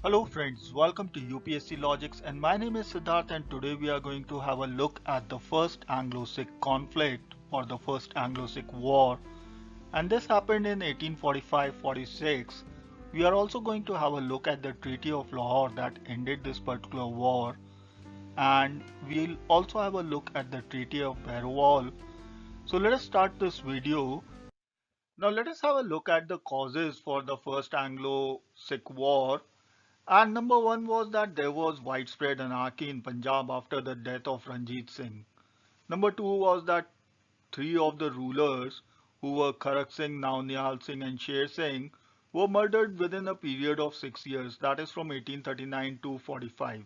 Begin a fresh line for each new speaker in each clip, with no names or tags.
Hello friends, welcome to UPSC Logics and my name is Siddharth and today we are going to have a look at the first Anglo Sikh conflict or the first Anglo Sikh war, and this happened in 1845-46. We are also going to have a look at the Treaty of Lahore that ended this particular war, and we'll also have a look at the Treaty of Barrowwall. So let us start this video. Now let us have a look at the causes for the first Anglo Sikh war. And number one was that there was widespread anarchy in Punjab after the death of Ranjit Singh. Number two was that three of the rulers, who were Kharak Singh, Nauniyal Singh, and Sher Singh, were murdered within a period of 6 years, that is from 1839 to 45.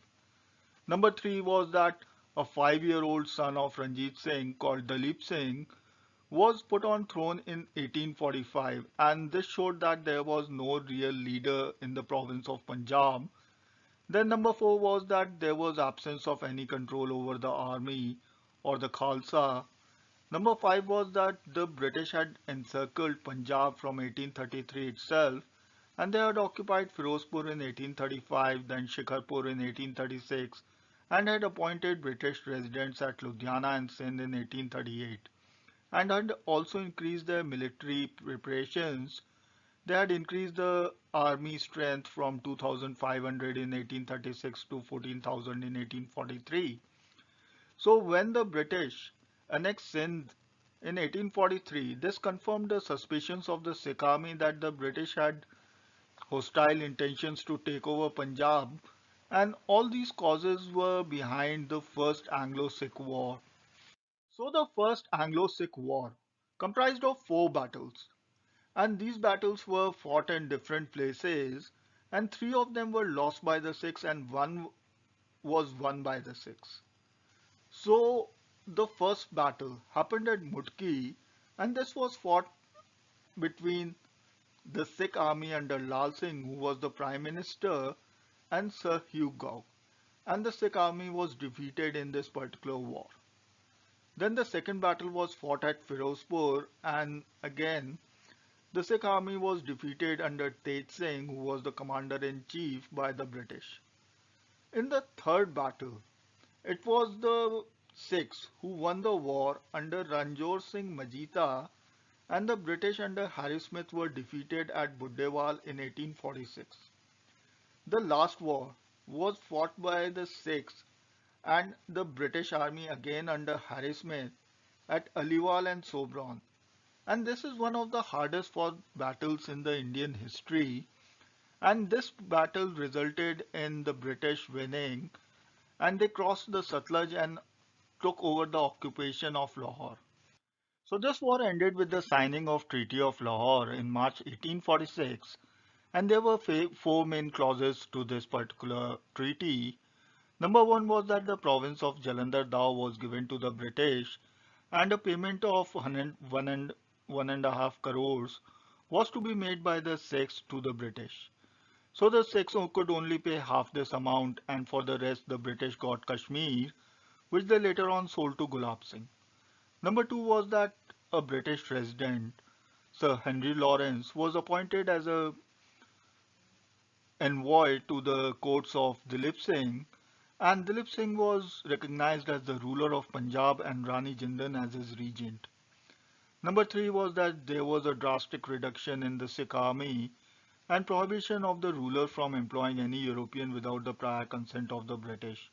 Number three was that a 5-year-old son of Ranjit Singh called Dalip Singh was put on throne in 1845, and this showed that there was no real leader in the province of Punjab. Then number four was that there was absence of any control over the army or the Khalsa. Number five was that the British had encircled Punjab from 1833 itself, and they had occupied Firozpur in 1835, then Shikarpur in 1836, and had appointed British residents at Ludhiana and Sindh in 1838, and had also increased their military preparations. They had increased the army strength from 2,500 in 1836 to 14,000 in 1843. So when the British annexed Sindh in 1843, this confirmed the suspicions of the Sikh army that the British had hostile intentions to take over Punjab, and all these causes were behind the First Anglo-Sikh War. So the First Anglo-Sikh War comprised of four battles, and these battles were fought in different places, and three of them were lost by the Sikhs and one was won by the Sikhs. So the first battle happened at Mutki, and this was fought between the Sikh army under Lal Singh, who was the prime minister, and Sir Hugh Gow, and the Sikh army was defeated in this particular war. Then the second battle was fought at Firozpur, and again the Sikh army was defeated under Tej Singh, who was the commander-in-chief, by the British. In the third battle, it was the Sikhs who won the war under Ranjor Singh Majita, and the British under Harry Smith were defeated at Buddewal in 1846. The last war was fought by the Sikhs and the British army again under Harry Smith at Aliwal and Sobron. And this is one of the hardest fought battles in the Indian history. And this battle resulted in the British winning, and they crossed the Satluj and took over the occupation of Lahore. So this war ended with the signing of Treaty of Lahore in March 1846, and there were four main clauses to this particular treaty. Number one was that the province of Jalandhar Dao was given to the British, and a payment of 1.5 crores was to be made by the Sikhs to the British. So the Sikhs could only pay half this amount, and for the rest the British got Kashmir, which they later on sold to Gulab Singh. Number two was that a British resident, Sir Henry Lawrence, was appointed as a envoy to the courts of Dilip Singh, and Dilip Singh was recognized as the ruler of Punjab and Rani Jindal as his regent. Number three was that there was a drastic reduction in the Sikh army and prohibition of the ruler from employing any European without the prior consent of the British.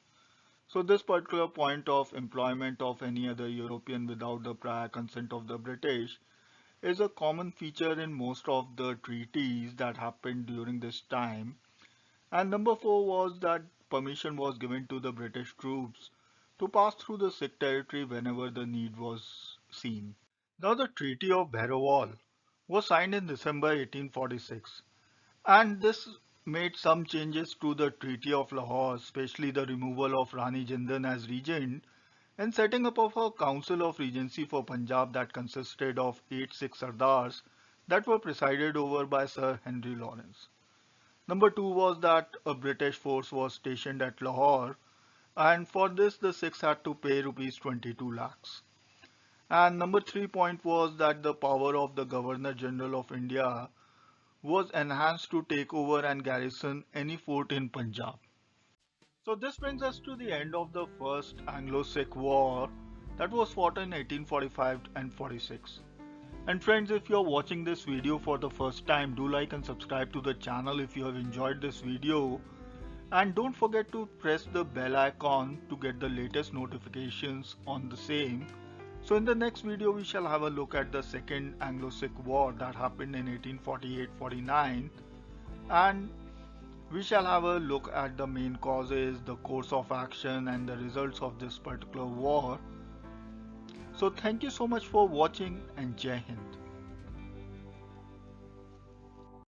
So this particular point of employment of any other European without the prior consent of the British is a common feature in most of the treaties that happened during this time. And number four was that permission was given to the British troops to pass through the Sikh territory whenever the need was seen. Now the Treaty of Barrowwall was signed in December 1846, and this made some changes to the Treaty of Lahore, especially the removal of Rani Jindal as regent and setting up of a Council of Regency for Punjab that consisted of 8 Sikh Sardars that were presided over by Sir Henry Lawrence. Number two was that a British force was stationed at Lahore, and for this the Sikhs had to pay rupees 22 lakhs. And number three point was that the power of the Governor General of India was enhanced to take over and garrison any fort in Punjab. So this brings us to the end of the First Anglo-Sikh War that was fought in 1845 and 46. And friends, if you are watching this video for the first time, do like and subscribe to the channel if you have enjoyed this video. And don't forget to press the bell icon to get the latest notifications on the same. So in the next video we shall have a look at the Second Anglo-Sikh War that happened in 1848-49, and we shall have a look at the main causes, the course of action and the results of this particular war. So thank you so much for watching, and Jai Hind.